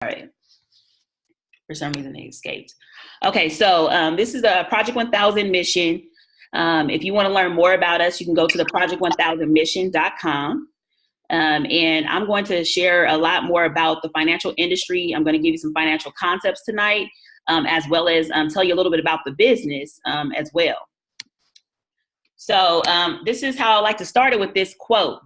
All right. For some reason, they escaped. Okay, so this is the Project 1000 mission. If you want to learn more about us, you can go to the project1000mission.com. And I'm going to share a lot more about the financial industry. I'm going to give you some financial concepts tonight, as well as tell you a little bit about the business as well. So this is how I like to start it with this quote.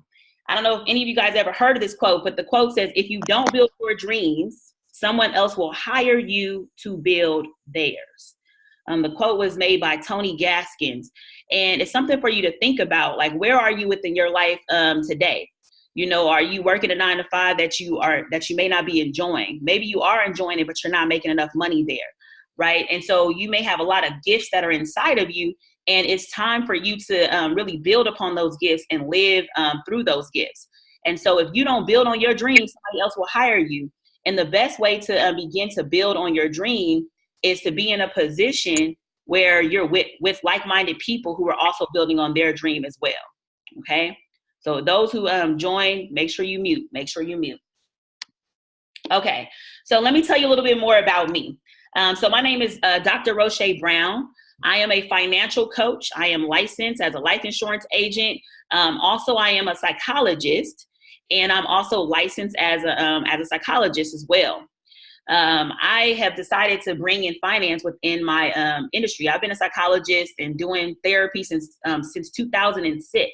I don't know if any of you guys ever heard of this quote, but the quote says, if you don't build your dreams, someone else will hire you to build theirs. The quote was made by Tony Gaskins, and it's something for you to think about. Like, where are you within your life today? You know, are you working a 9-to-5 that you may not be enjoying? Maybe you are enjoying it, but you're not making enough money there, right? And so you may have a lot of gifts that are inside of you, and it's time for you to really build upon those gifts and live through those gifts. And so if you don't build on your dreams, somebody else will hire you. And the best way to begin to build on your dream is to be in a position where you're with like-minded people who are also building on their dream as well. Okay. So those who join, make sure you mute. Make sure you mute. Okay. So let me tell you a little bit more about me. So my name is Dr. Roche Brown. I am a financial coach. I am licensed as a life insurance agent. Also, I am a psychologist, and I'm also licensed as a psychologist as well. I have decided to bring in finance within my industry. I've been a psychologist and doing therapy since 2006.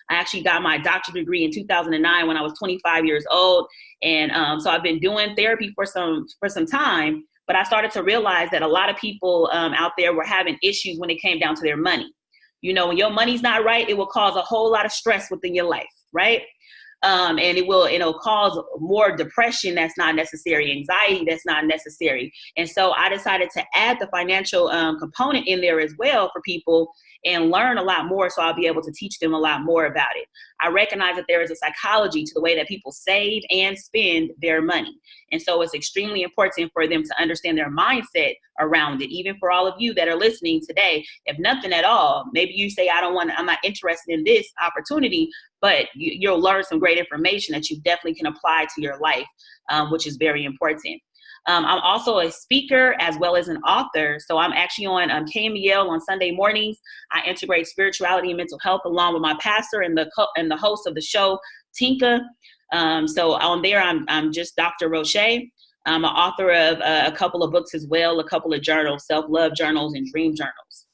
I actually got my doctorate degree in 2009 when I was 25 years old. And so I've been doing therapy for some time, but I started to realize that a lot of people out there were having issues when it came down to their money. You know, when your money's not right, it will cause a whole lot of stress within your life, right? And it'll cause more depression that's not necessary, anxiety that's not necessary. And so I decided to add the financial component in there as well for people and learn a lot more, so I'll be able to teach them a lot more about it. I recognize that there is a psychology to the way that people save and spend their money. And so it's extremely important for them to understand their mindset around it. Even for all of you that are listening today, if nothing at all, maybe you say, I'm not interested in this opportunity, but you'll learn some great information that you definitely can apply to your life, which is very important. I'm also a speaker as well as an author. So I'm actually on KMEL on Sunday mornings. I integrate spirituality and mental health along with my pastor and the host of the show, Tinka. So on there, I'm just Dr. Roche. I'm an author of a couple of books as well, a couple of journals, self-love journals and dream journals.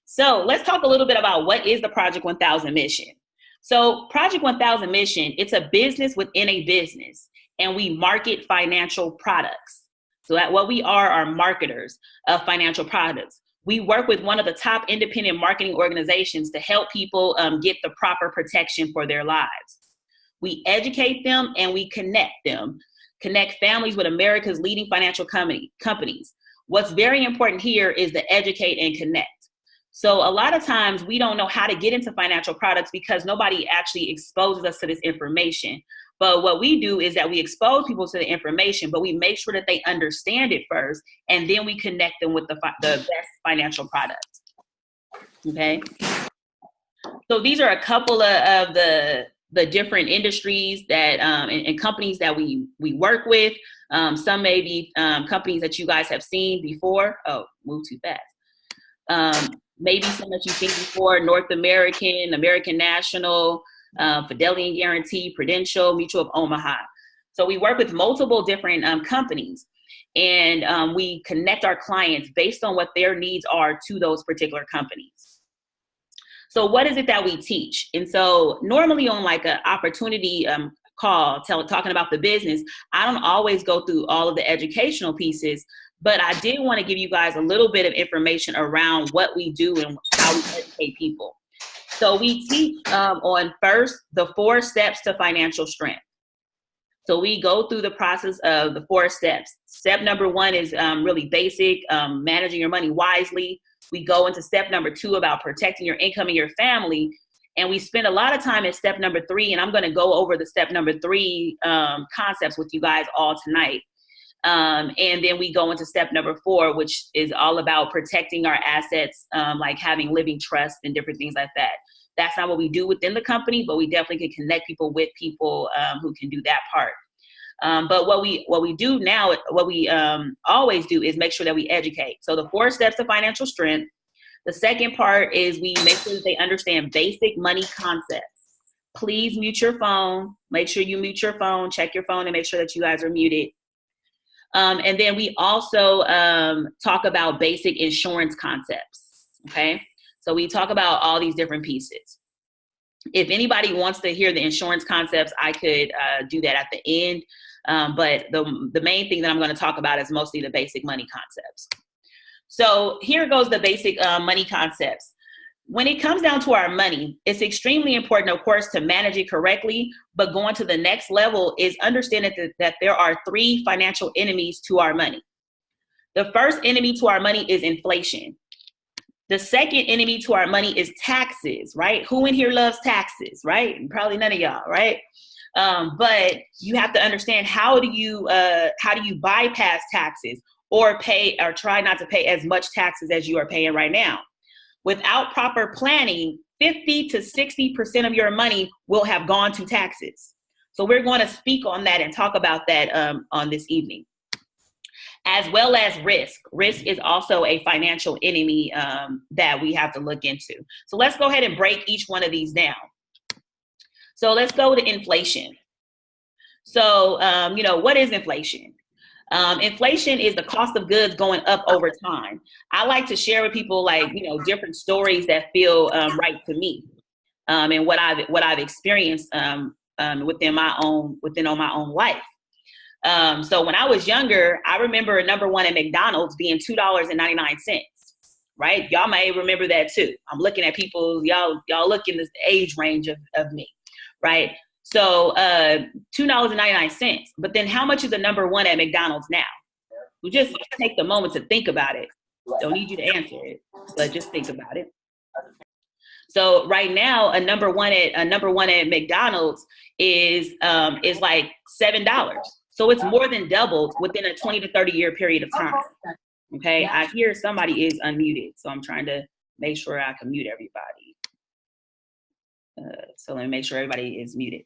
So let's talk a little bit about what is the Project 1000 mission. So Project 1000 mission, it's a business within a business, and we market financial products. So that what we are marketers of financial products. We work with one of the top independent marketing organizations to help people get the proper protection for their lives. We educate them and we connect them, connect families with America's leading financial companies. What's very important here is to educate and connect. So a lot of times we don't know how to get into financial products because nobody actually exposes us to this information. But what we do is that we expose people to the information, but we make sure that they understand it first, and then we connect them with the best financial products. Okay. So these are a couple of the different industries that and companies that we work with. Some may be companies that you guys have seen before. Oh, move too fast. Maybe some that you've seen before: North American, American National, Fidelity and Guarantee, Prudential, Mutual of Omaha. So we work with multiple different companies, and we connect our clients based on what their needs are to those particular companies. So what is it that we teach? And so normally on like an opportunity call, talking about the business, I don't always go through all of the educational pieces, but I did want to give you guys a little bit of information around what we do and how we educate people. So we teach on first the 4 steps to financial strength. So we go through the process of the 4 steps. Step number 1 is really basic, managing your money wisely. We go into step number 2 about protecting your income and your family. And we spend a lot of time at step number 3, and I'm going to go over the step number 3 concepts with you guys all tonight. And then we go into step number 4, which is all about protecting our assets, like having living trust and different things like that. That's not what we do within the company, but we definitely can connect people with people who can do that part. But what we do now, what we always do is make sure that we educate. So the 4 steps to financial strength. The second part is we make sure that they understand basic money concepts. Please mute your phone. Make sure you mute your phone, check your phone, and make sure that you guys are muted. And then we also talk about basic insurance concepts, okay? So we talk about all these different pieces. If anybody wants to hear the insurance concepts, I could do that at the end. But the main thing that I'm going to talk about is mostly the basic money concepts. So here goes the basic money concepts. When it comes down to our money, it's extremely important, of course, to manage it correctly, but going to the next level is understanding that there are 3 financial enemies to our money. The first enemy to our money is inflation. The second enemy to our money is taxes, right? Who in here loves taxes, right? Probably none of y'all, right? But you have to understand how do you bypass taxes or pay or try not to pay as much taxes as you are paying right now. Without proper planning, 50 to 60% of your money will have gone to taxes. So we're going to speak on that and talk about that on this evening. As well as risk. Risk is also a financial enemy that we have to look into. So let's go ahead and break each one of these down. So let's go to inflation. So, what is inflation? Inflation is the cost of goods going up over time. I like to share with people different stories that feel right to me and what I've experienced within my own life. So when I was younger, I remember number 1 at McDonald's being $2.99, right? Y'all may remember that too. I'm looking at people, y'all look in this age range of me, right? So $2.99. But then how much is the number 1 at McDonald's now? We just take the moment to think about it. Don't need you to answer it, but just think about it. So right now, a number one at McDonald's is like $7. So it's more than doubled within a 20 to 30 year period of time. Okay, I hear somebody is unmuted, so I'm trying to make sure I can mute everybody. So let me make sure everybody is muted.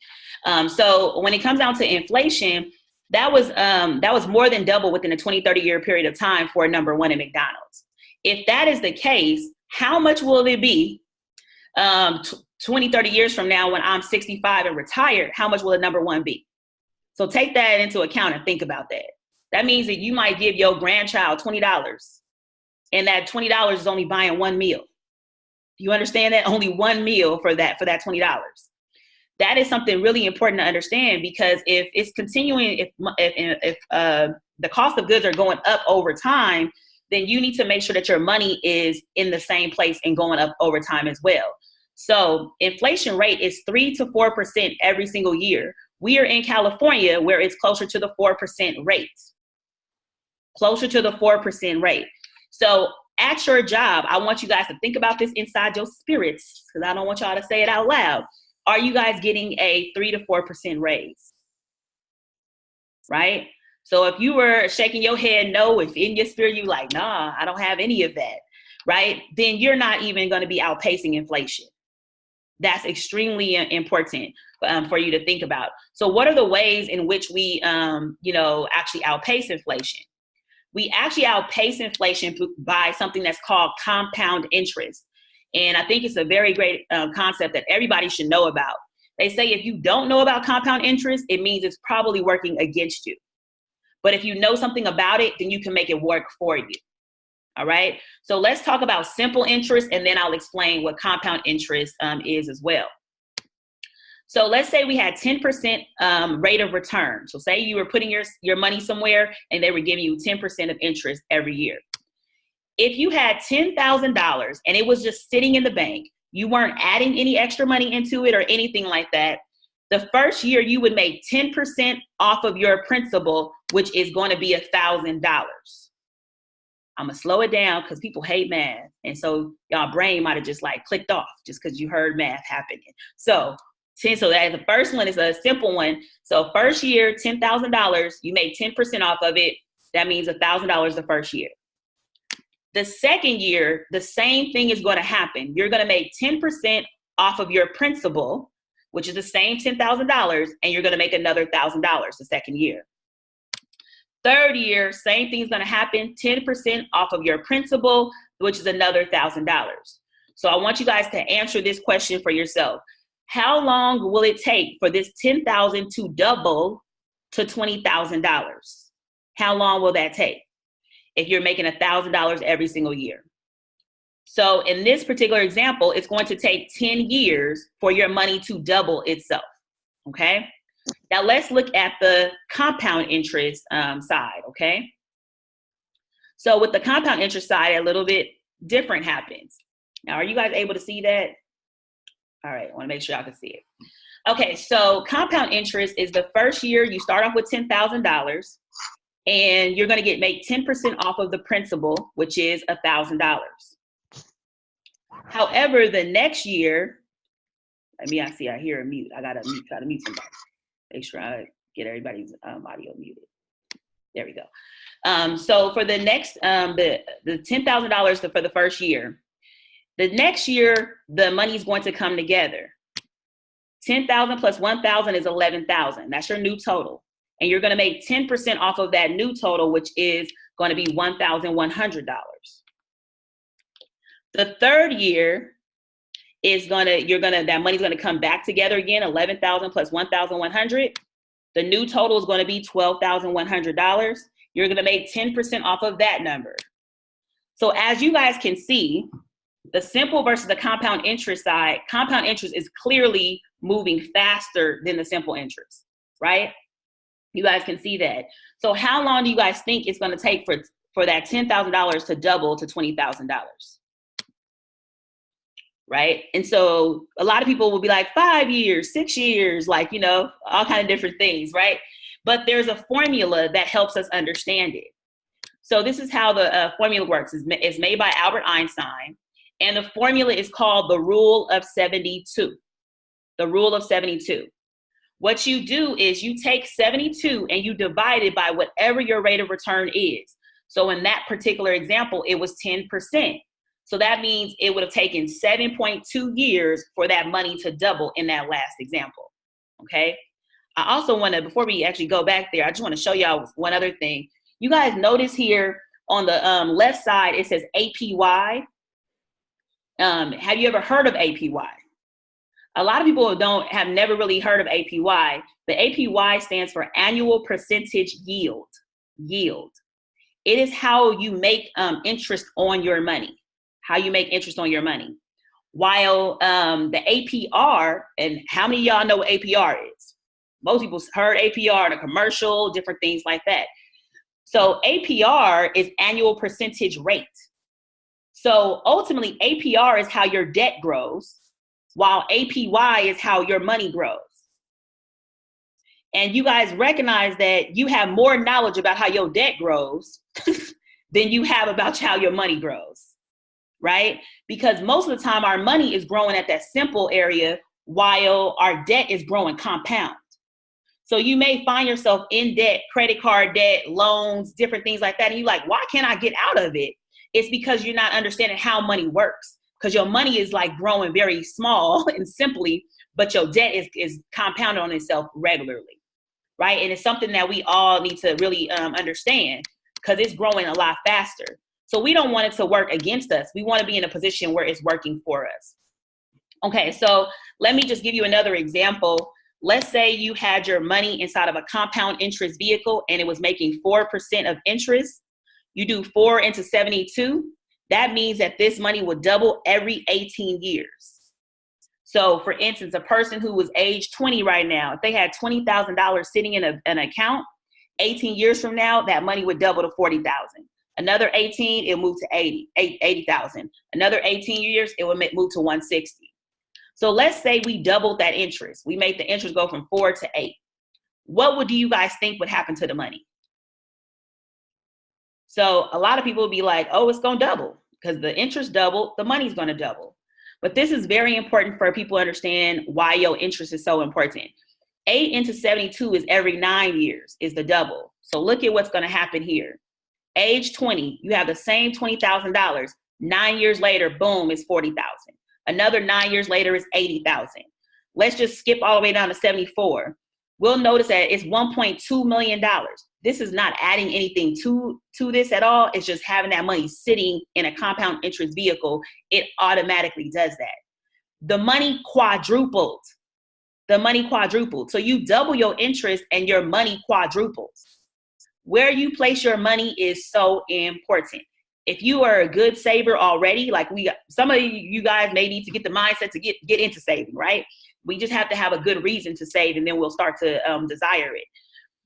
So when it comes down to inflation, that was more than double within a 20, 30 year period of time for a number 1 at McDonald's. If that is the case, how much will it be 20, 30 years from now when I'm 65 and retired? How much will a number 1 be? So take that into account and think about that. That means that you might give your grandchild $20 and that $20 is only buying 1 meal. You understand that? Only 1 meal for that $20. That is something really important to understand, because if it's continuing, if the cost of goods are going up over time, then you need to make sure that your money is in the same place and going up over time as well. So inflation rate is 3 to 4% every single year. We are in California where it's closer to the 4% rate. Closer to the 4% rate. So at your job, I want you guys to think about this inside your spirits, because I don't want y'all to say it out loud. Are you guys getting a 3 to 4% raise? Right? So if you were shaking your head no, if in your spirit you like, nah, I don't have any of that, right? Then you're not even going to be outpacing inflation. That's extremely important for you to think about. So what are the ways in which we, actually outpace inflation? We actually outpace inflation by something that's called compound interest. And I think it's a very great concept that everybody should know about. They say if you don't know about compound interest, it means it's probably working against you. But if you know something about it, then you can make it work for you. All right. So let's talk about simple interest, and then I'll explain what compound interest is as well. So let's say we had 10% rate of return. So say you were putting your money somewhere and they were giving you 10% of interest every year. If you had $10,000 and it was just sitting in the bank, you weren't adding any extra money into it or anything like that, the first year you would make 10% off of your principal, which is going to be $1,000. I'm going to slow it down because people hate math. And so y'all brain might have just like clicked off just because you heard math happening. So that the first one is a simple one. So first year, $10,000, you make 10% off of it. That means $1,000 the first year. The second year, the same thing is going to happen. You're going to make 10% off of your principal. which is the same $10,000, and you're going to make another $1,000 the second year. Third year, same thing is going to happen, 10% off of your principal, which is another $1,000. So I want you guys to answer this question for yourself. How long will it take for this $10,000 to double to $20,000? How long will that take if you're making $1,000 every single year? So in this particular example, it's going to take 10 years for your money to double itself, okay? Now let's look at the compound interest side, okay? So with the compound interest side, a little bit different happens. Now, are you guys able to see that? All right, I wanna make sure y'all can see it. Okay, so compound interest is the first year you start off with $10,000 and you're gonna make 10% off of the principal, which is $1,000. However, the next year, I hear a mute. I gotta try to mute somebody. Make sure I get everybody's audio muted. There we go. So for the next, the $10,000 for the first year, the next year, the money's going to come together. 10,000 plus 1,000 is 11,000. That's your new total. And you're gonna make 10% off of that new total, which is gonna be $1,100. The third year is that money's gonna come back together again, 11,000 plus 1,100. The new total is gonna be $12,100. You're gonna make 10% off of that number. So as you guys can see, the simple versus the compound interest side, compound interest is clearly moving faster than the simple interest, right? You guys can see that. So how long do you guys think it's gonna take for that $10,000 to double to $20,000? Right? And so a lot of people will be like 5 years, 6 years, like, all kind of different things, right? But there's a formula that helps us understand it. So this is how the formula works. It's made by Albert Einstein. And the formula is called the rule of 72. The rule of 72. What you do is you take 72 and you divide it by whatever your rate of return is. So in that particular example, it was 10%. So that means it would have taken 7.2 years for that money to double in that last example, okay? I also want to, before we actually go back there, I just want to show y'all one other thing. You guys notice here on the left side, it says APY. Have you ever heard of APY? A lot of people have never really heard of APY. The APY stands for annual percentage yield. It is how you make interest on your money. How you make interest on your money. While the APR, and how many of y'all know what APR is? Most people heard APR in a commercial, different things like that. So APR is annual percentage rate. So ultimately APR is how your debt grows, while APY is how your money grows. And you guys recognize that you have more knowledge about how your debt grows than you have about how your money grows. Right? Because most of the time our money is growing at that simple area while our debt is growing compound. So you may find yourself in debt, credit card debt, loans, different things like that. And you're like, why can't I get out of it? It's because you're not understanding how money works. Because your money is like growing very small and simply, but your debt is compounded on itself regularly. Right? And it's something that we all need to really understand because it's growing a lot faster. So we don't want it to work against us. We want to be in a position where it's working for us. Okay, so let me just give you another example. Let's say you had your money inside of a compound interest vehicle and it was making 4% of interest. You do 4 into 72. That means that this money will double every 18 years. So for instance, a person who was age 20 right now, if they had $20,000 sitting in an account, 18 years from now, that money would double to 40,000. Another 18, it'll move to 80,000. Another 18 years, it will move to 160. So let's say we doubled that interest. We made the interest go from 4 to 8. What do you guys think would happen to the money? So a lot of people will be like, oh, it's going to double because the interest doubled, the money's going to double. But this is very important for people to understand why your interest is so important. 8 into 72 is every 9 years is the double. So look at what's going to happen here. Age 20, you have the same $20,000. 9 years later, boom, it's 40,000. Another 9 years later is 80,000. Let's just skip all the way down to 74. We'll notice that it's $1.2 million. This is not adding anything to this at all. It's just having that money sitting in a compound interest vehicle. It automatically does that. The money quadrupled. So you double your interest and your money quadruples. Where you place your money is so important. If you are a good saver already, like some of you guys may need to get the mindset to get into saving, right? We just have to have a good reason to save, and then we'll start to desire it.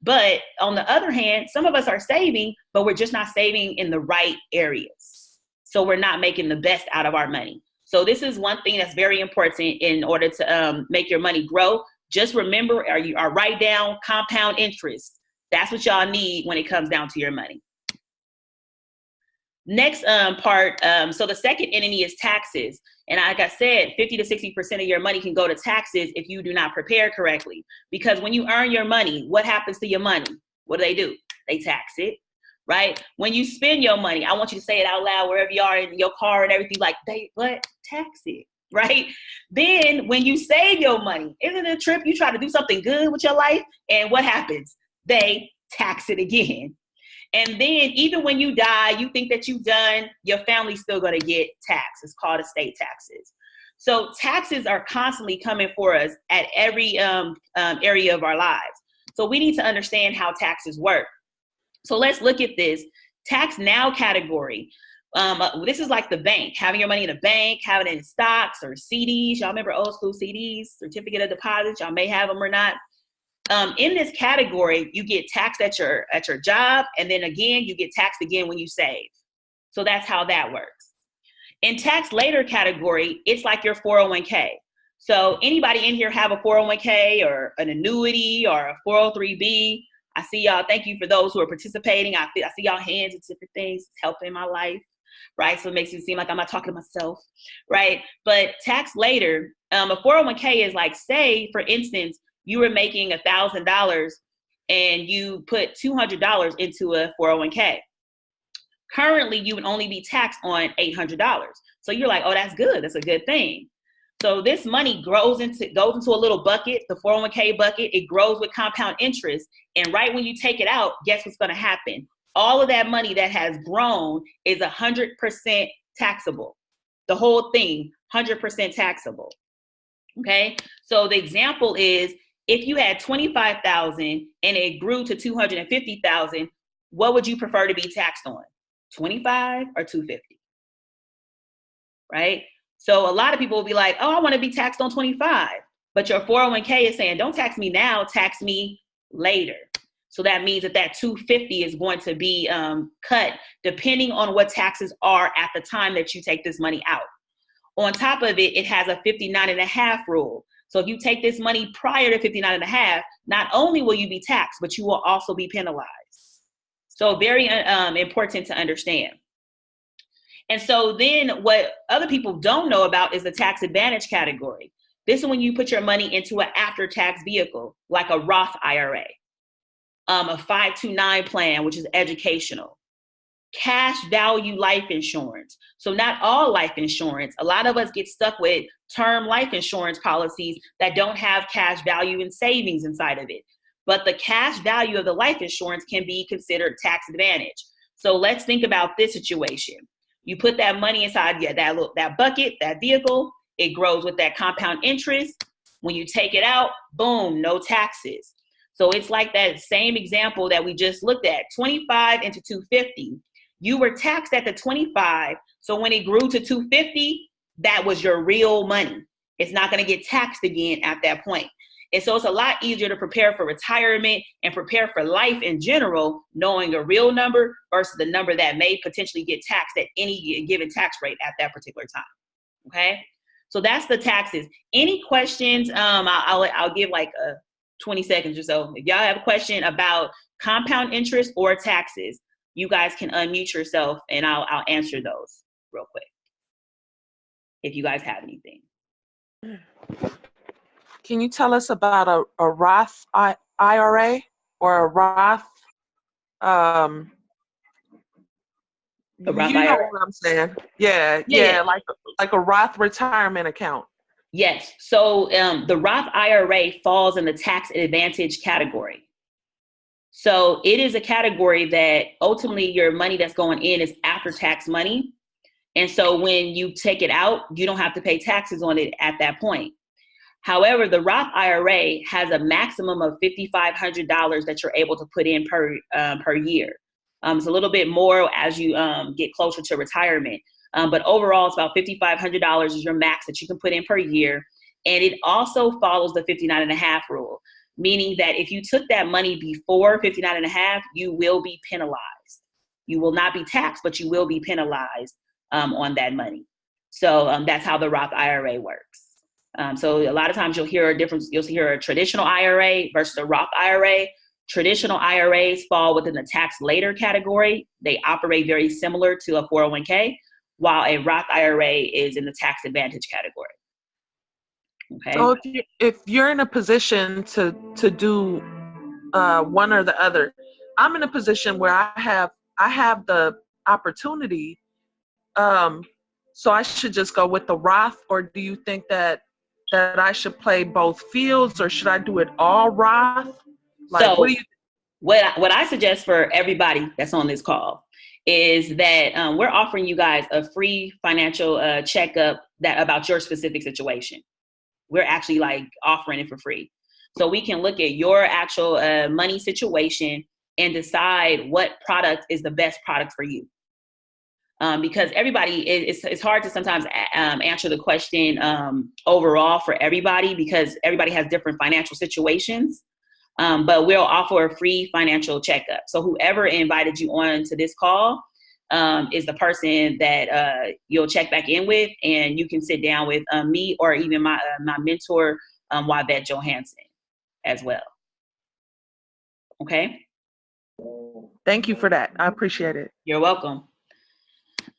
But on the other hand, some of us are saving, but we're just not saving in the right areas. So we're not making the best out of our money. So this is one thing that's very important in order to make your money grow. Just remember, or write down compound interest. That's what y'all need when it comes down to your money. Next part, so the second enemy is taxes. And like I said, 50 to 60% of your money can go to taxes if you do not prepare correctly. Because when you earn your money, what happens to your money? What do? They tax it, right? When you spend your money, I want you to say it out loud wherever you are in your car and everything, like, tax it, right? Then when you save your money, isn't it a trip? You try to do something good with your life, and what happens? They tax it again. And then even when you die, you think that you've done, your family's still going to get taxed. It's called estate taxes. So taxes are constantly coming for us at every area of our lives. So we need to understand how taxes work. So let's look at this. Tax now category. This is like the bank, having your money in a bank, having it in stocks or CDs. Y'all remember old school CDs, certificate of deposit? Y'all may have them or not. In this category, you get taxed at your job, and then again, you get taxed again when you save. So that's how that works. In tax later category, it's like your 401k. So anybody in here have a 401k or an annuity or a 403b? I see y'all. Thank you for those who are participating. I see y'all hands and different things. It's helping my life, right? So it makes it seem like I'm not talking to myself, right? But tax later, a 401k is like, say, for instance, you were making $1,000 and you put $200 into a 401k. Currently, you would only be taxed on $800. So you're like, oh, that's good. That's a good thing. So this money goes into a little bucket, the 401k bucket. It grows with compound interest. And right when you take it out, guess what's going to happen? All of that money that has grown is 100% taxable. The whole thing, 100% taxable. Okay. So the example is, if you had $25,000 and it grew to $250,000, what would you prefer to be taxed on? 25 or 250? Right? So a lot of people will be like, oh, I want to be taxed on 25. But your 401k is saying, don't tax me now, tax me later. So that means that 250 is going to be cut depending on what taxes are at the time that you take this money out. On top of it, it has a 59.5 rule. So if you take this money prior to 59.5, not only will you be taxed, but you will also be penalized. So very important to understand. And so then what other people don't know about is the tax advantage category. This is when you put your money into an after-tax vehicle, like a Roth IRA, a 529 plan, which is educational. Cash value life insurance. So not all life insurance. A lot of us get stuck with term life insurance policies that don't have cash value and savings inside of it. But the cash value of the life insurance can be considered tax advantage. So let's think about this situation. You put that money inside that bucket, that vehicle, it grows with that compound interest. When you take it out, boom, no taxes. So it's like that same example that we just looked at, 25 into 250. You were taxed at the 25. So when it grew to 250, that was your real money. It's not going to get taxed again at that point. And so it's a lot easier to prepare for retirement and prepare for life in general, knowing a real number versus the number that may potentially get taxed at any given tax rate at that particular time. Okay. So that's the taxes. Any questions? I'll give like 20 seconds or so. If y'all have a question about compound interest or taxes, you guys can unmute yourself and I'll answer those real quick. If you guys have anything. Can you tell us about a Roth IRA or a Roth? A Roth you know IRA. what I'm saying? Yeah, like a Roth retirement account. Yes. So the Roth IRA falls in the tax advantage category. So it is a category that ultimately your money that's going in is after tax money. And so when you take it out, you don't have to pay taxes on it at that point. However, the Roth IRA has a maximum of $5,500 that you're able to put in per year. It's a little bit more as you get closer to retirement. But overall, it's about $5,500 is your max that you can put in per year. And it also follows the 59 and a half rule, meaning that if you took that money before 59 and a half, you will be penalized. You will not be taxed, but you will be penalized on that money. So that's how the Roth IRA works. So a lot of times you'll hear a difference. You'll hear a traditional IRA versus a Roth IRA. Traditional IRAs fall within the tax later category. They operate very similar to a 401k, while a Roth IRA is in the tax advantage category. Okay. So if you're in a position to do one or the other, I'm in a position where I have the opportunity. So I should just go with the Roth, or do you think that I should play both fields, or should I do it all Roth? Like, so what do you? What I suggest for everybody that's on this call is that we're offering you guys a free financial checkup about your specific situation. We're actually like offering it for free. So we can look at your actual money situation and decide what product is the best product for you. Because everybody, it's hard to sometimes answer the question overall for everybody because everybody has different financial situations. But we'll offer a free financial checkup. So whoever invited you on to this call is the person that you'll check back in with, and you can sit down with me or even my mentor, Wabette Johansson, as well. Okay. Thank you for that. I appreciate it. You're welcome.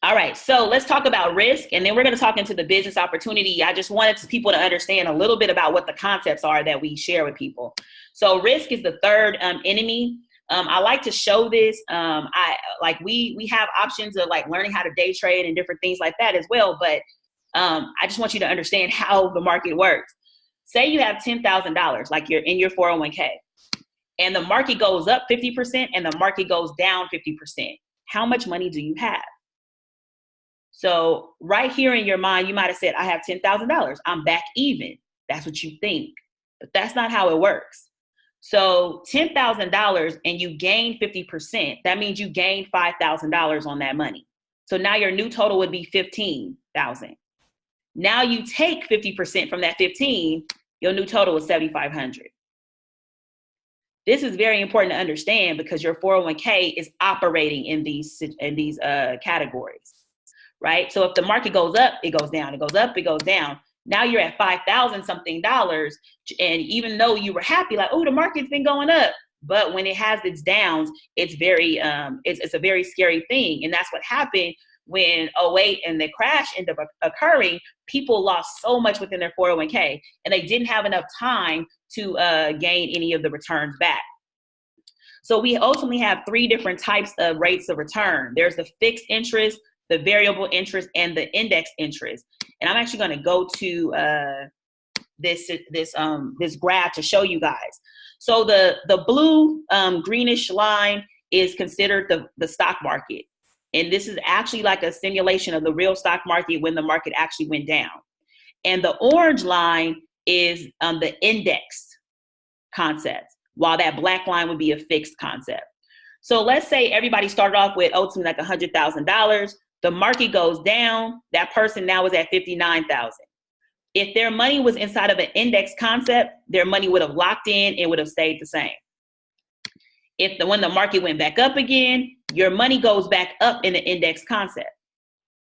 All right, so let's talk about risk, and then we're going to talk into the business opportunity. I just wanted people to understand a little bit about what the concepts are that we share with people. So risk is the third enemy. I like to show this. We have options of like learning how to day trade and different things like that as well. But I just want you to understand how the market works. Say you have $10,000, like you're in your 401k, and the market goes up 50% and the market goes down 50%. How much money do you have? So right here in your mind, you might have said, I have $10,000. I'm back even. That's what you think. But that's not how it works. So $10,000 and you gain 50%. That means you gained $5,000 on that money. So now your new total would be $15,000. Now you take 50% from that 15, your new total is $7,500. This is very important to understand because your 401k is operating in these categories. Right? So if the market goes up, it goes down, it goes up, it goes down. Now you're at $5,000 something. And even though you were happy, like, oh, the market's been going up. But when it has its downs, it's very, it's a very scary thing. And that's what happened when 2008 and the crash ended up occurring. People lost so much within their 401k and they didn't have enough time to gain any of the returns back. So we ultimately have three different types of rates of return. There's the fixed interest, the variable interest, and the index interest. And I'm actually going to go to this graph to show you guys. So the blue greenish line is considered the stock market. And this is actually like a simulation of the real stock market when the market actually went down. And the orange line is the index concept, while that black line would be a fixed concept. So let's say everybody started off with ultimately like $100,000. The market goes down, that person now is at $59,000. If their money was inside of an index concept, their money would have locked in and would have stayed the same. When the market went back up again, your money goes back up in the index concept.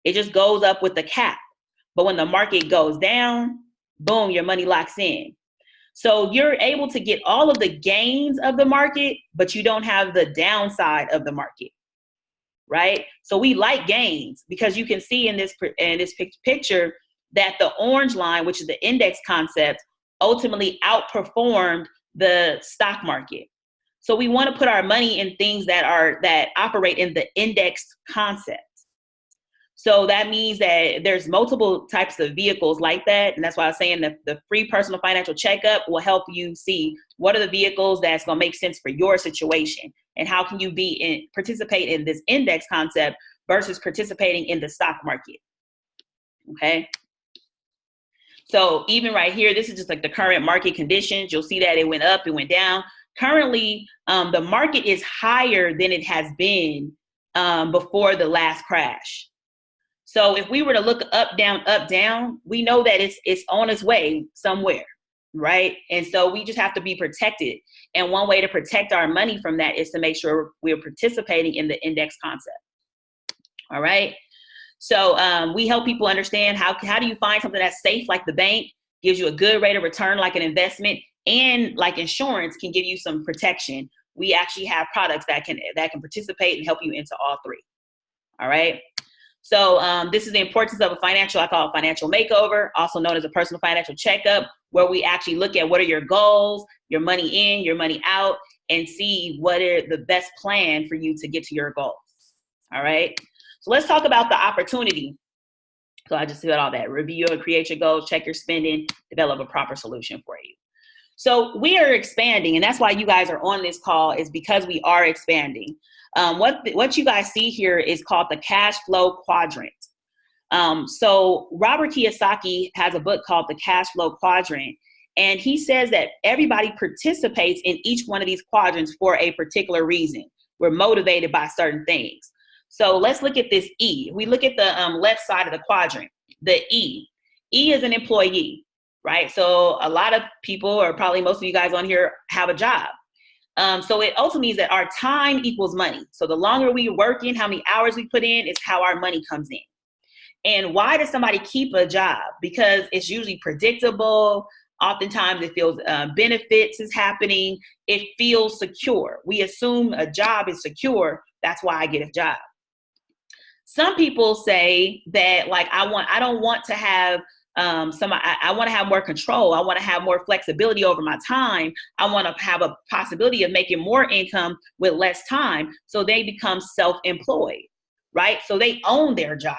It just goes up with the cap. But when the market goes down, boom, your money locks in. So you're able to get all of the gains of the market, but you don't have the downside of the market. Right? So we like gains because you can see in this picture that the orange line, which is the index concept, ultimately outperformed the stock market. So we want to put our money in things that operate in the index concept. So that means that there's multiple types of vehicles like that. And that's why I was saying that the free personal financial checkup will help you see what are the vehicles that's going to make sense for your situation, and how can you participate in this index concept versus participating in the stock market. Okay. So even right here, this is just like the current market conditions. You'll see that it went up, it went down. Currently, the market is higher than it has been before the last crash. So if we were to look up, down, we know that it's on its way somewhere, right? And so we just have to be protected. And one way to protect our money from that is to make sure we're participating in the index concept. All right. So we help people understand how do you find something that's safe, like the bank, gives you a good rate of return like an investment, and like insurance can give you some protection. We actually have products that can participate and help you into all three. All right. So this is the importance of I call it financial makeover, also known as a personal financial checkup, where we actually look at what are your goals, your money in, your money out, and see what are the best plan for you to get to your goals. All right. So let's talk about the opportunity. So I just said all that. Review and create your goals, check your spending, develop a proper solution for you. So we are expanding, and that's why you guys are on this call, is because we are expanding. What you guys see here is called the cash flow quadrant. So Robert Kiyosaki has a book called the Cash Flow Quadrant, and he says that everybody participates in each one of these quadrants for a particular reason. We're motivated by certain things. So let's look at this E. We look at the left side of the quadrant, the E. E is an employee, right? So a lot of people, or probably most of you guys on here, have a job. So it also means that our time equals money. So the longer we work in, how many hours we put in, is how our money comes in. And why does somebody keep a job? Because it's usually predictable. Oftentimes it feels benefits is happening. It feels secure. We assume a job is secure. That's why I get a job. Some people say that, like, I don't want to have I want to have more control. I want to have more flexibility over my time. I want to have a possibility of making more income with less time. So they become self-employed, right? So they own their job,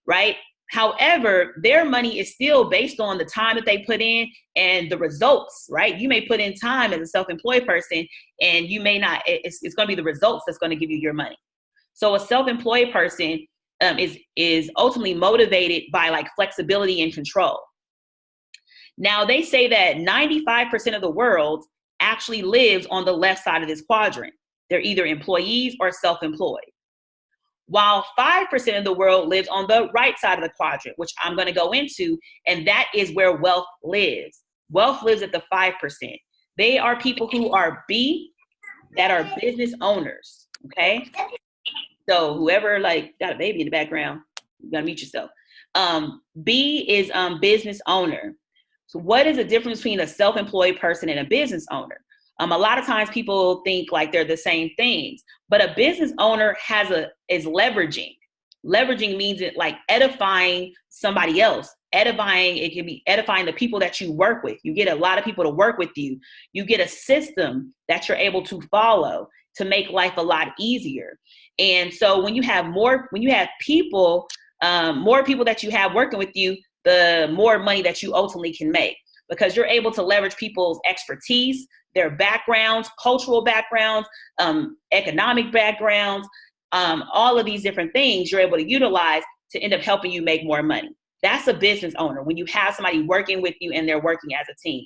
right? However, their money is still based on the time that they put in and the results, right? You may put in time as a self-employed person, and you may not, it's going to be the results that's going to give you your money. So a self-employed person is ultimately motivated by like flexibility and control. Now they say that 95% of the world actually lives on the left side of this quadrant. They're either employees or self-employed. While 5% of the world lives on the right side of the quadrant, which I'm going to go into, and that is where wealth lives. Wealth lives at the 5%. They are people who are B, that are business owners, okay? So whoever like got a baby in the background, you gotta mute yourself. B is business owner. So what is the difference between a self-employed person and a business owner? A lot of times people think like they're the same things, but a business owner is leveraging. Leveraging means it like edifying somebody else. Edifying, it can be edifying the people that you work with. You get a lot of people to work with you. You get a system that you're able to follow to make life a lot easier. And so when you have people, more people that you have working with you, the more money that you ultimately can make, because you're able to leverage people's expertise, their backgrounds, cultural backgrounds, economic backgrounds, all of these different things you're able to utilize to end up helping you make more money. That's a business owner, when you have somebody working with you and they're working as a team.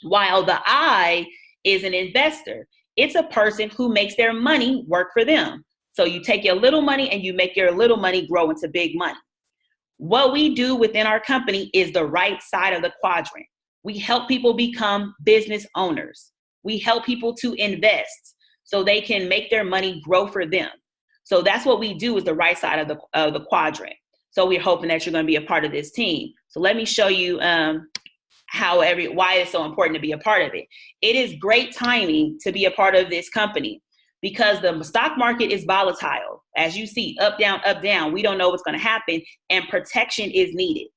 While the I is an investor. It's a person who makes their money work for them. So you take your little money and you make your little money grow into big money. What we do within our company is the right side of the quadrant. We help people become business owners. We help people to invest so they can make their money grow for them. So that's what we do, is the right side of the quadrant. So we're hoping that you're going to be a part of this team. So let me show you why it's so important to be a part of it. It is great timing to be a part of this company because the stock market is volatile. As you see, up, down, up, down. We don't know what's going to happen, and protection is needed.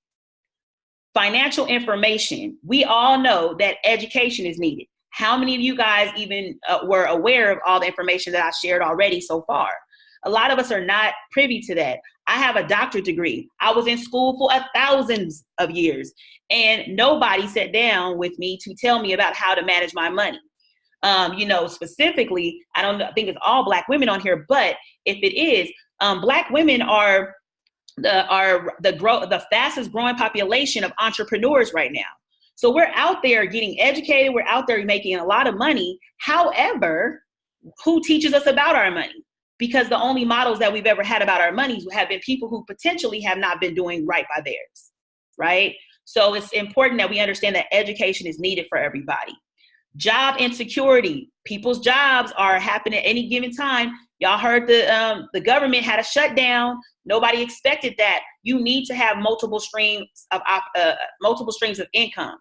Financial information. We all know that education is needed. How many of you guys even were aware of all the information that I shared already so far? A lot of us are not privy to that. I have a doctorate degree. I was in school for thousands of years, and nobody sat down with me to tell me about how to manage my money. Specifically, I think it's all Black women on here, but if it is, Black women are the fastest growing population of entrepreneurs right now. So we're out there getting educated. We're out there making a lot of money. However, who teaches us about our money? Because the only models that we've ever had about our money have been people who potentially have not been doing right by theirs, right? So it's important that we understand that education is needed for everybody. Job insecurity. People's jobs are happening at any given time. Y'all heard the government had a shutdown. Nobody expected that. You need to have multiple streams of income.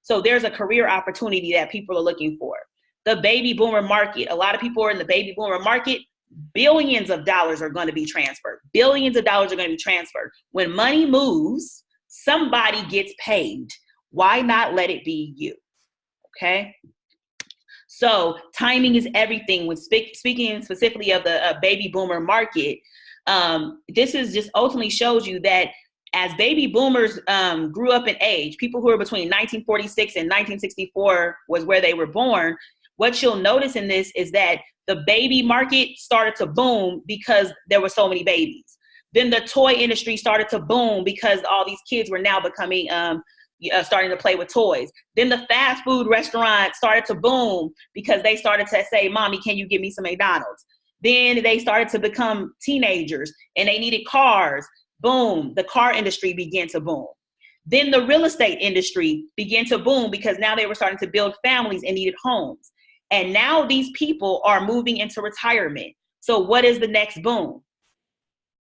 So there's a career opportunity that people are looking for. The baby boomer market. A lot of people are in the baby boomer market. Billions of dollars are going to be transferred. Billions of dollars are going to be transferred. When money moves, somebody gets paid. Why not let it be you? Okay. So timing is everything. When speaking specifically of the baby boomer market, this is just ultimately shows you that as baby boomers grew up in age, people who are between 1946 and 1964 was where they were born. What you'll notice in this is that the baby market started to boom because there were so many babies. Then the toy industry started to boom because all these kids were now becoming starting to play with toys. Then the fast food restaurants started to boom because they started to say, "Mommy, can you give me some McDonald's?" Then they started to become teenagers and they needed cars. Boom, the car industry began to boom. Then the real estate industry began to boom because now they were starting to build families and needed homes. And now these people are moving into retirement. So what is the next boom?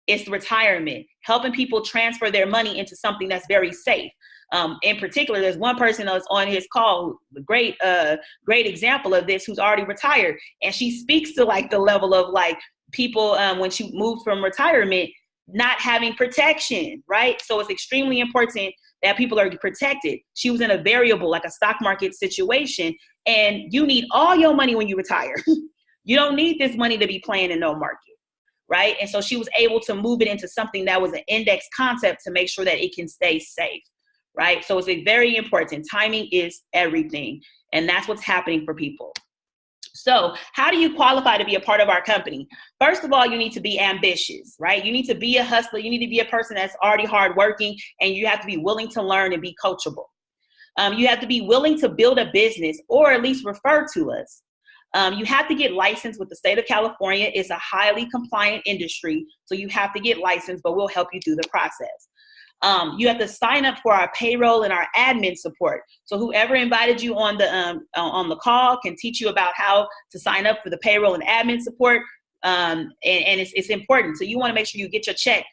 It's retirement, helping people transfer their money into something that's very safe. In particular, there's one person that's on his call, great example of this, who's already retired. And she speaks to like the level of like people when she moved from retirement, not having protection, right? So it's extremely important that people are protected. She was in a variable, like a stock market situation, and you need all your money when you retire. You don't need this money to be playing in no market, right? And so she was able to move it into something that was an index concept to make sure that it can stay safe, right? So it's very important. Timing is everything, and that's what's happening for people. So how do you qualify to be a part of our company? First of all, you need to be ambitious, right? You need to be a hustler. You need to be a person that's already hardworking, and you have to be willing to learn and be coachable. You have to be willing to build a business or at least refer to us. You have to get licensed with the state of California. It's a highly compliant industry, so you have to get licensed, but we'll help you through the process. You have to sign up for our payroll and our admin support. So whoever invited you on the call can teach you about how to sign up for the payroll and admin support. And it's important. So you want to make sure you get your check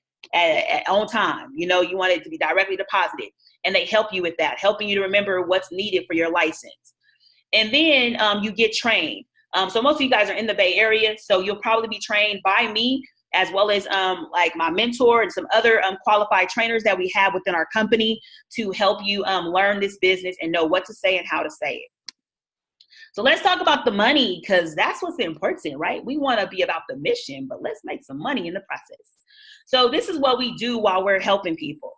on time. You want it to be directly deposited, and they help you with that, helping you to remember what's needed for your license. And then you get trained. So most of you guys are in the Bay Area, so you'll probably be trained by me, as well as like my mentor and some other qualified trainers that we have within our company to help you learn this business and know what to say and how to say it. So let's talk about the money, because that's what's important, right? We want to be about the mission, but let's make some money in the process. So this is what we do while we're helping people.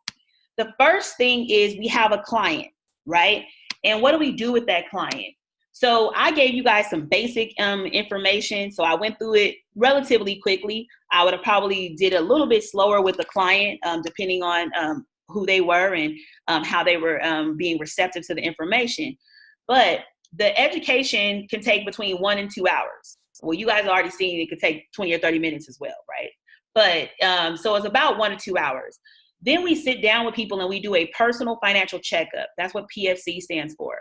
The first thing is we have a client, right? And what do we do with that client? So I gave you guys some basic information. So I went through it relatively quickly. I would have probably did a little bit slower with the client, depending on who they were and how they were being receptive to the information. But the education can take between 1 and 2 hours. Well, you guys already seen it could take 20 or 30 minutes as well, right? But so it's about 1 to 2 hours. Then we sit down with people and we do a personal financial checkup. That's what PFC stands for,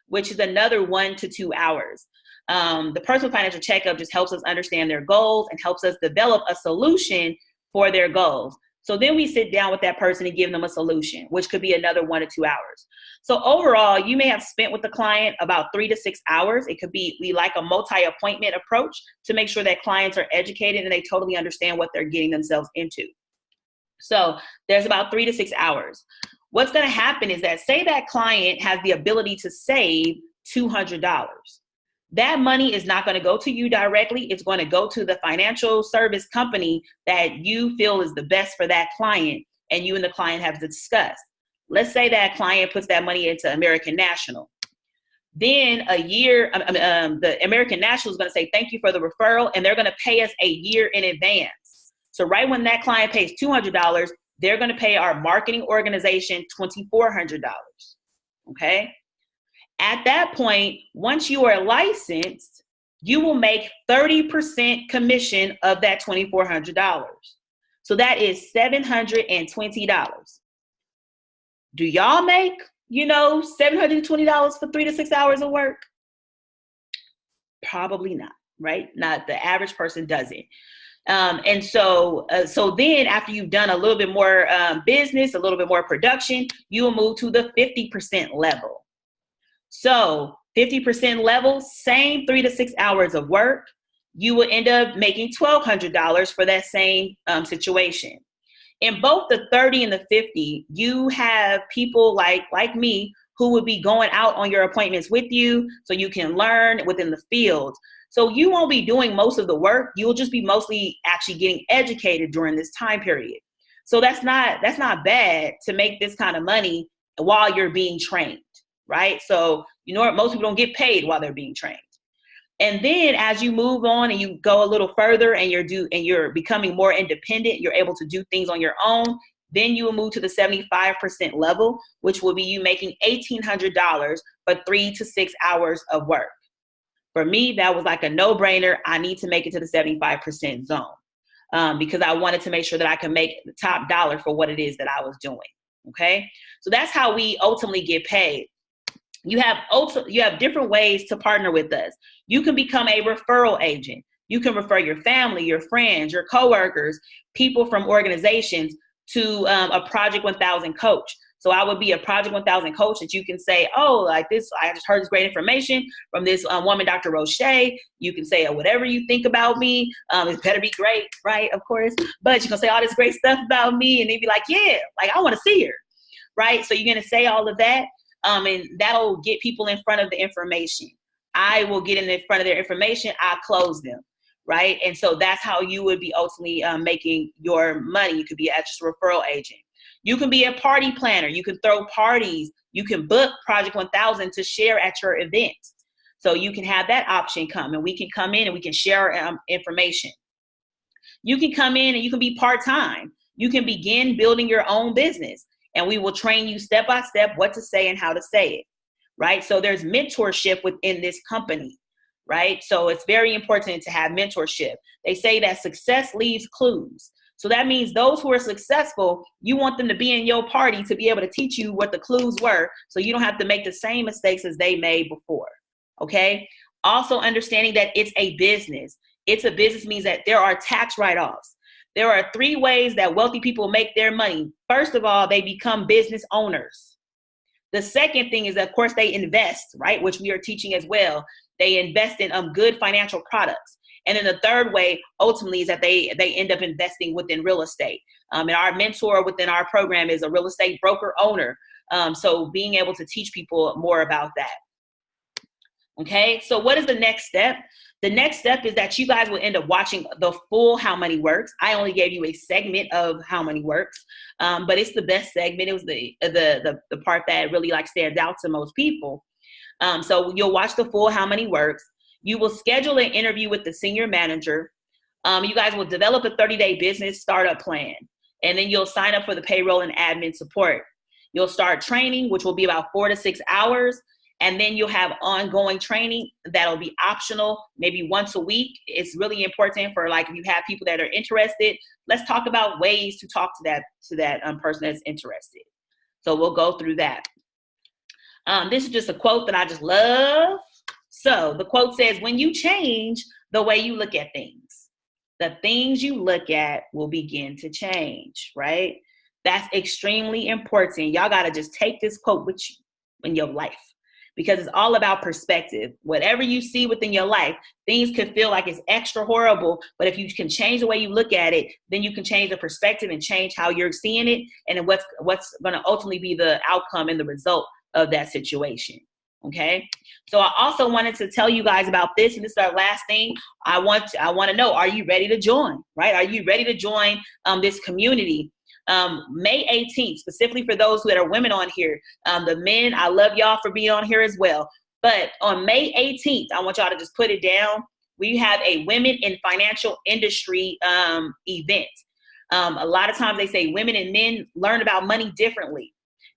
which is another 1 to 2 hours. The personal financial checkup just helps us understand their goals and helps us develop a solution for their goals. So then we sit down with that person and give them a solution, which could be another 1 to 2 hours. So overall, you may have spent with the client about 3 to 6 hours. It could be, we like a multi-appointment approach to make sure that clients are educated and they totally understand what they're getting themselves into. So there's about 3 to 6 hours. What's going to happen is that, say that client has the ability to save $200. that money is not going to go to you directly. It's going to go to the financial service company that you feel is the best for that client, and you and the client have discussed. Let's say that client puts that money into American National. Then the American National is going to say, thank you for the referral, and they're going to pay us a year in advance. So right when that client pays $200, they're going to pay our marketing organization $2,400. Okay. At that point, once you are licensed, you will make 30% commission of that $2,400. So that is $720. Do y'all make, $720 for 3 to 6 hours of work? Probably not, right? Not the average person doesn't. And so then after you've done a little bit more business, a little bit more production, you will move to the 50% level. So 50% level, same 3 to 6 hours of work, you will end up making $1,200 for that same situation. In both the 30 and the 50, you have people like me who would be going out on your appointments with you so you can learn within the field. So you won't be doing most of the work. You'll just be mostly actually getting educated during this time period. So that's not bad to make this kind of money while you're being trained, right? So most people don't get paid while they're being trained. And then as you move on and you go a little further and you're becoming more independent, you're able to do things on your own, then you will move to the 75% level, which will be you making $1,800 for 3 to 6 hours of work. For me, that was like a no-brainer. I need to make it to the 75% zone because I wanted to make sure that I could make the top dollar for what it is that I was doing. Okay, so that's how we ultimately get paid. You have different ways to partner with us. You can become a referral agent. You can refer your family, your friends, your coworkers, people from organizations to a Project 1000 coach. So I would be a Project 1000 coach that you can say, oh, like this, I just heard this great information from this woman, Dr. Roche. You can say whatever you think about me. It better be great, right? Of course. But you can say all this great stuff about me and they'd be like, yeah, like I want to see her, right? So you're going to say all of that. And that'll get people in front of the information. I will get in front of their information. I close them, right? And so that's how you would be ultimately making your money. You could be just a referral agent. You can be a party planner. You can throw parties. You can book Project 1000 to share at your event. So you can have that option come, and we can come in and we can share information. You can come in and you can be part-time. You can begin building your own business. And we will train you step by step what to say and how to say it, right? So there's mentorship within this company, right? So it's very important to have mentorship. They say that success leaves clues. So that means those who are successful, you want them to be in your party to be able to teach you what the clues were so you don't have to make the same mistakes as they made before, okay? Also understanding that it's a business. It's a business means that there are tax write-offs. There are 3 ways that wealthy people make their money. First of all, they become business owners. The second thing is, of course, they invest, right? Which we are teaching as well. They invest in good financial products. And then the third way, ultimately, is that they end up investing within real estate. And our mentor within our program is a real estate broker owner. So being able to teach people more about that. Okay, so what is the next step? The next step is that you guys will end up watching the full How Money Works. I only gave you a segment of How Money Works, but it's the best segment. It was the part that really stands out to most people. So you'll watch the full How Money Works. You will schedule an interview with the senior manager. You guys will develop a 30-day business startup plan, and then you'll sign up for the payroll and admin support. You'll start training, which will be about 4 to 6 hours. And then you'll have ongoing training that'll be optional, maybe once a week. It's really important for if you have people that are interested, let's talk about ways to talk to that person that's interested. So we'll go through that. This is just a quote that I just love. So the quote says, when you change the way you look at things, the things you look at will begin to change, right? That's extremely important. Y'all got to just take this quote with you in your life. Because it's all about perspective. Whatever you see within your life, things could feel like it's extra horrible, but if you can change the way you look at it, then you can change the perspective and change how you're seeing it and what's going to ultimately be the outcome and the result of that situation. Okay. So I also wanted to tell you guys about this, and this is our last thing. I want to know, are you ready to join, right? Are you ready to join this community? May 18th, specifically for those that are women on here. The men, I love y'all for being on here as well. But on May 18th, I want y'all to just put it down. We have a Women in Financial Industry event. A lot of times they say women and men learn about money differently.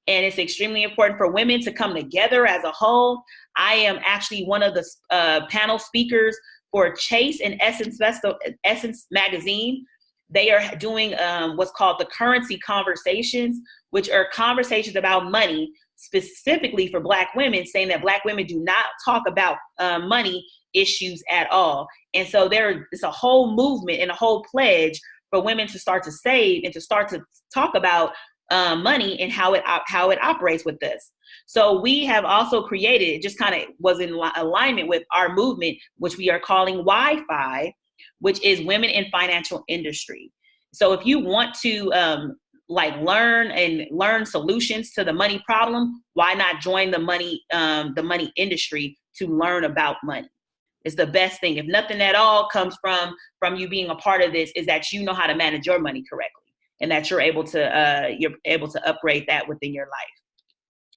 And it's extremely important for women to come together as a whole. I am actually one of the panel speakers for Chase and Essence Magazine. They are doing what's called the Currency Conversations, which are conversations about money, specifically for Black women, saying that Black women do not talk about money issues at all. And so it's a whole movement and a whole pledge for women to start to save and to start to talk about money and how it operates with this. So we have also created, it just kind of was in alignment with our movement, which we are calling Wi-Fi, which is Women in Financial Industry. So if you want to learn solutions to the money problem, why not join the money industry to learn about money? It's the best thing. If nothing at all comes from you being a part of this, is that you know how to manage your money correctly, and that you're able to upgrade that within your life.